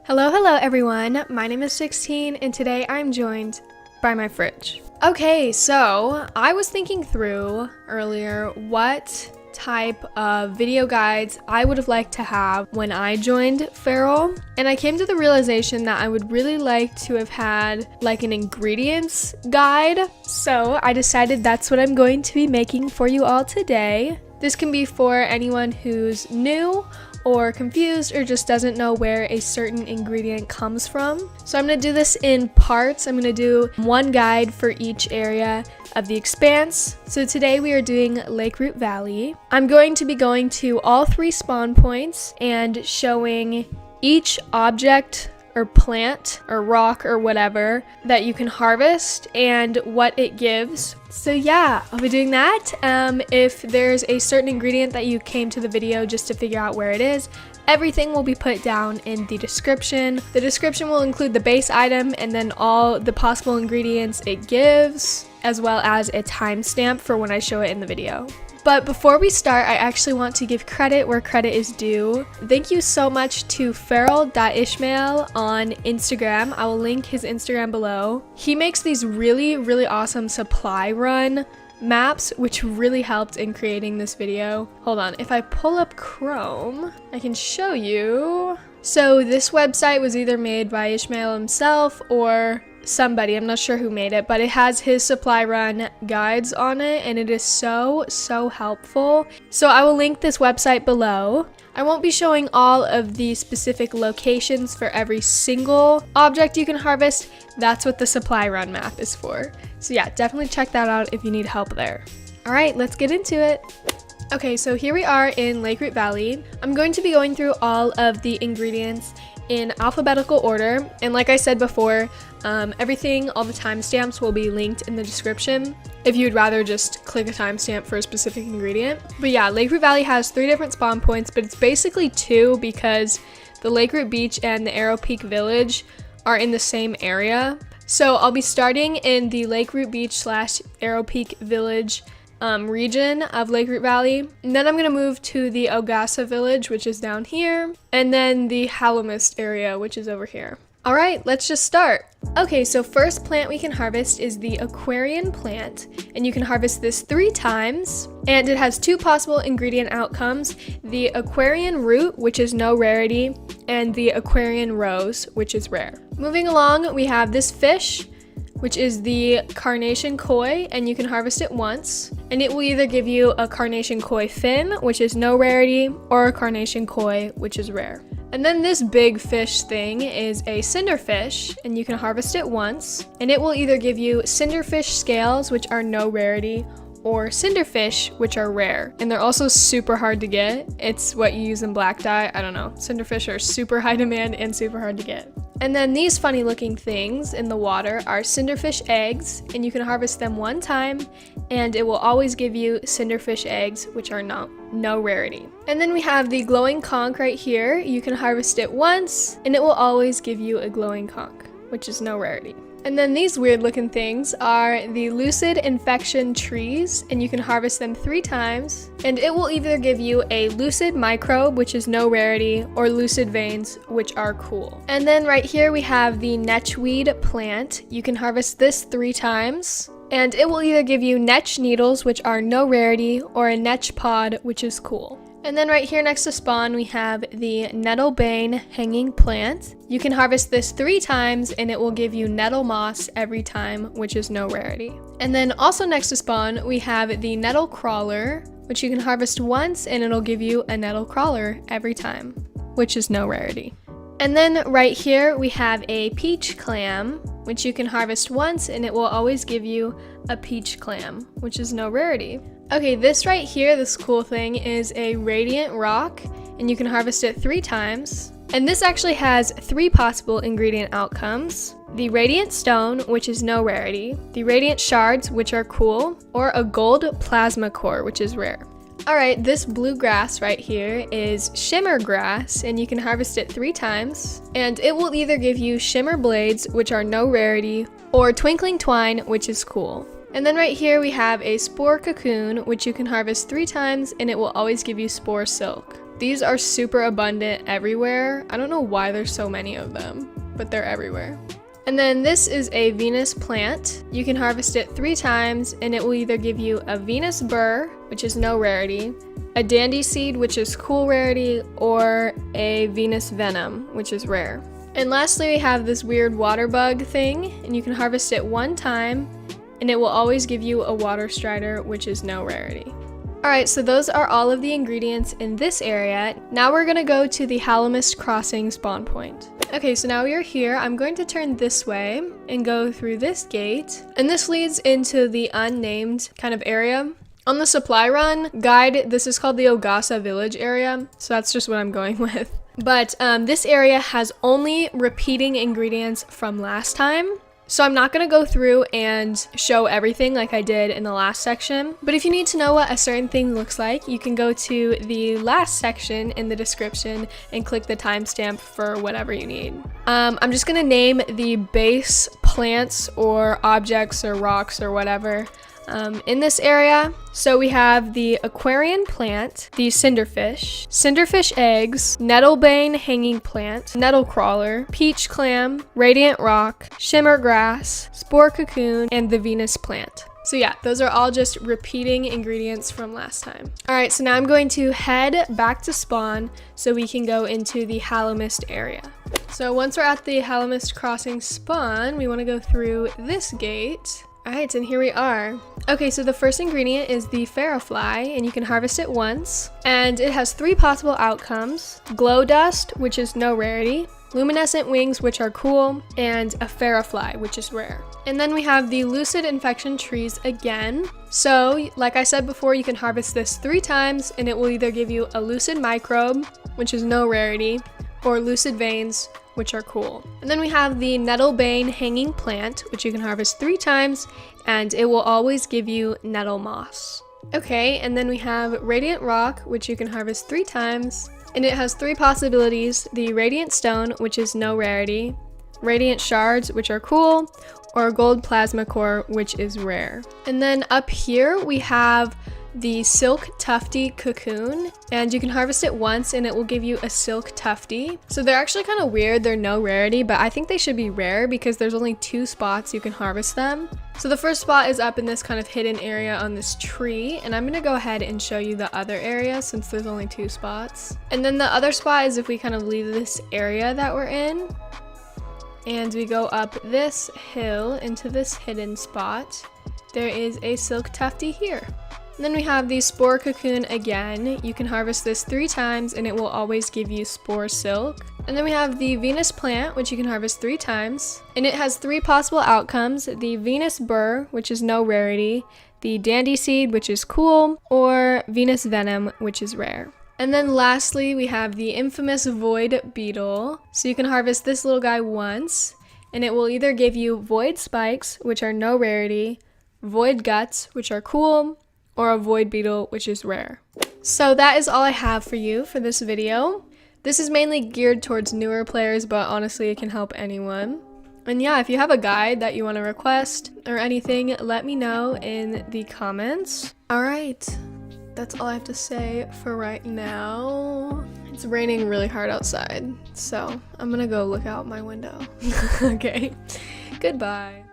Hello everyone, my name is 16 and today I'm joined by my fridge. Okay, so I was thinking through earlier what type of video guides I would have liked to have when I joined Fer.al, and I came to the realization that I would really like to have had like an ingredients guide. So I decided that's what I'm going to be making for you all today. This can be for anyone who's new or confused or just doesn't know where a certain ingredient comes from. So I'm gonna do this in parts. I'm gonna do one guide for each area of the expanse. So today we are doing Lakeroot Valley. I'm going to be going to all 3 spawn points and showing each object or plant or rock or whatever that you can harvest and what it gives. So yeah, I'll be doing that. If there's a certain ingredient that you came to the video just to figure out where it is, everything will be put down in the description. The description will include the base item and then all the possible ingredients it gives, as well as a timestamp for when I show it in the video. But before we start, I actually want to give credit where credit is due. Thank you so much to Fer.al on Instagram. I will link his Instagram below. He makes these really awesome supply run maps, which really helped in creating this video. Hold on, if I pull up Chrome, I can show you. So this website was either made by Ishmael himself or somebody, I'm not sure who made it, but it has his supply run guides on it and it is so helpful. So I will link this website below. I won't be showing all of the specific locations for every single object you can harvest. That's what the supply run map is for. So yeah, definitely check that out if you need help there. All right, let's get into it. Okay, so here we are in Lakeroot Valley. I'm going to be going through all of the ingredients in alphabetical order, and like I said before, everything, all the timestamps will be linked in the description if you'd rather just click a timestamp for a specific ingredient. But yeah, Lakeroot Valley has 3 different spawn points, but it's basically 2 because the Lakeroot Beach and the Arrowpeak Village are in the same area. So I'll be starting in the Lakeroot Beach / Arrowpeak Village region of Lakeroot Valley, and then I'm gonna move to the Ogasa village, which is down here, and then the Hallowmist Area, which is over here. All right, let's just start. Okay, so first plant we can harvest is the Aquarion Plant, and you can harvest this 3 times, and it has 2 possible ingredient outcomes: the Aquarion Root, which is no rarity, and the Aquarion Rose, which is rare. Moving along, we have this fish, which is the Carnation Koi, and you can harvest it once, and it will either give you a Carnation Koi fin, which is no rarity, or a Carnation Koi, which is rare. And then this big fish thing is a Cinderfish, and you can harvest it once, and it will either give you Cinderfish scales, which are no rarity, or Cinderfish, which are rare. And they're also super hard to get. It's what you use in black dye, I don't know. Cinderfish are super high demand and super hard to get. And then these funny looking things in the water are Cinderfish Eggs, and you can harvest them 1 time, and it will always give you Cinderfish Eggs, which are no rarity. And then we have the glowing conch right here. You can harvest it once, and it will always give you a glowing conch, which is no rarity. And then these weird looking things are the Lucid infection trees, and you can harvest them 3 times, and it will either give you a Lucid microbe, which is no rarity, or Lucid veins, which are cool. And then right here we have the Netchweed Plant. You can harvest this 3 times, and it will either give you netch needles, which are no rarity, or a netchpod, which is cool. And then right here next to spawn, we have the Nettlebane hanging plant. You can harvest this 3 times, and it will give you nettle moss every time, which is no rarity. And then also next to spawn, we have the Nettlecrawler, which you can harvest once, and it'll give you a Nettlecrawler every time, which is no rarity. And then right here, we have a peach clam, which you can harvest once, and it will always give you a peach clam, which is no rarity. Okay, this right here, this cool thing, is a radiant rock, and you can harvest it 3 times. And this actually has 3 possible ingredient outcomes: the radiant stone, which is no rarity, the radiant shards, which are cool, or a gold plasma core, which is rare. Alright, this blue grass right here is Shimmer Grass, and you can harvest it 3 times, and it will either give you shimmer blades, which are no rarity, or twinkling twine, which is cool. And then right here we have a Spore Cocoon, which you can harvest 3 times, and it will always give you Spore Silk. These are super abundant everywhere. I don't know why there's so many of them, but they're everywhere. And then this is a Venus plant. You can harvest it 3 times and it will either give you a Venus burr, which is no rarity, a dandy seed, which is cool rarity, or a Venus venom, which is rare. And lastly, we have this weird water bug thing, and you can harvest it 1 time and it will always give you a water strider, which is no rarity. Alright, so those are all of the ingredients in this area. Now we're gonna go to the Hallowmist Crossing spawn point. Okay, so now we are here. I'm going to turn this way and go through this gate. And this leads into the unnamed kind of area. On the supply run guide, this is called the Ogasa village area. So that's just what I'm going with. But this area has only repeating ingredients from last time. So I'm not going to go through and show everything like I did in the last section, but if you need to know what a certain thing looks like, you can go to the last section in the description and click the timestamp for whatever you need. I'm just going to name the base plants or objects or rocks or whatever in this area. So we have the Aquarion Plant, the Cinderfish Eggs, Nettlebane Hanging Plant, Nettlecrawler, Peach Clam, Radiant Rock, Shimmer Grass, Spore Cocoon, and the Venus Plant. So yeah, those are all just repeating ingredients from last time. Alright, so now I'm going to head back to spawn so we can go into the Hallowmist area. So once we're at the Hallowmist Crossing spawn, we want to go through this gate. Alright, and here we are. Okay, so the first ingredient is the Fera Fly, and you can harvest it once. And it has 3 possible outcomes. Glow Dust, which is no rarity, Luminescent Wings, which are cool, and a Fera Fly, which is rare. And then we have the Lucid Infection Trees again. So, like I said before, you can harvest this 3 times, and it will either give you a Lucid Microbe, which is no rarity, or Lucid Veins, which are cool. And then we have the Nettlebane Hanging Plant, which you can harvest 3 times, and it will always give you nettle moss. Okay, and then we have Radiant Rock, which you can harvest 3 times, and it has 3 possibilities: the Radiant Stone, which is no rarity, Radiant Shards, which are cool, or Gold Plasma Core, which is rare. And then up here we have the Silk Tufty Cocoon, and you can harvest it once and it will give you a Silk Tufty. So they're actually kind of weird, they're no rarity, but I think they should be rare because there's only 2 spots you can harvest them. So the first spot is up in this kind of hidden area on this tree, and I'm gonna go ahead and show you the other area since there's only 2 spots. And then the other spot is if we kind of leave this area that we're in, and we go up this hill into this hidden spot, there is a Silk Tufty here. And then we have the Spore Cocoon again. You can harvest this 3 times and it will always give you Spore Silk. And then we have the Venus Plant, which you can harvest 3 times. And it has 3 possible outcomes: the Venus Burr, which is no rarity, the Dandy Seed, which is cool, or Venus Venom, which is rare. And then lastly, we have the infamous Void Beetle. So you can harvest this little guy once, and it will either give you Void Spikes, which are no rarity, Void Guts, which are cool, or a Void Beetle, which is rare. So that is all I have for you for this video. This is mainly geared towards newer players, but honestly it can help anyone. And yeah, if you have a guide that you want to request or anything, let me know in the comments. Alright, that's all I have to say for right now. It's raining really hard outside, so I'm gonna go look out my window. Okay, goodbye.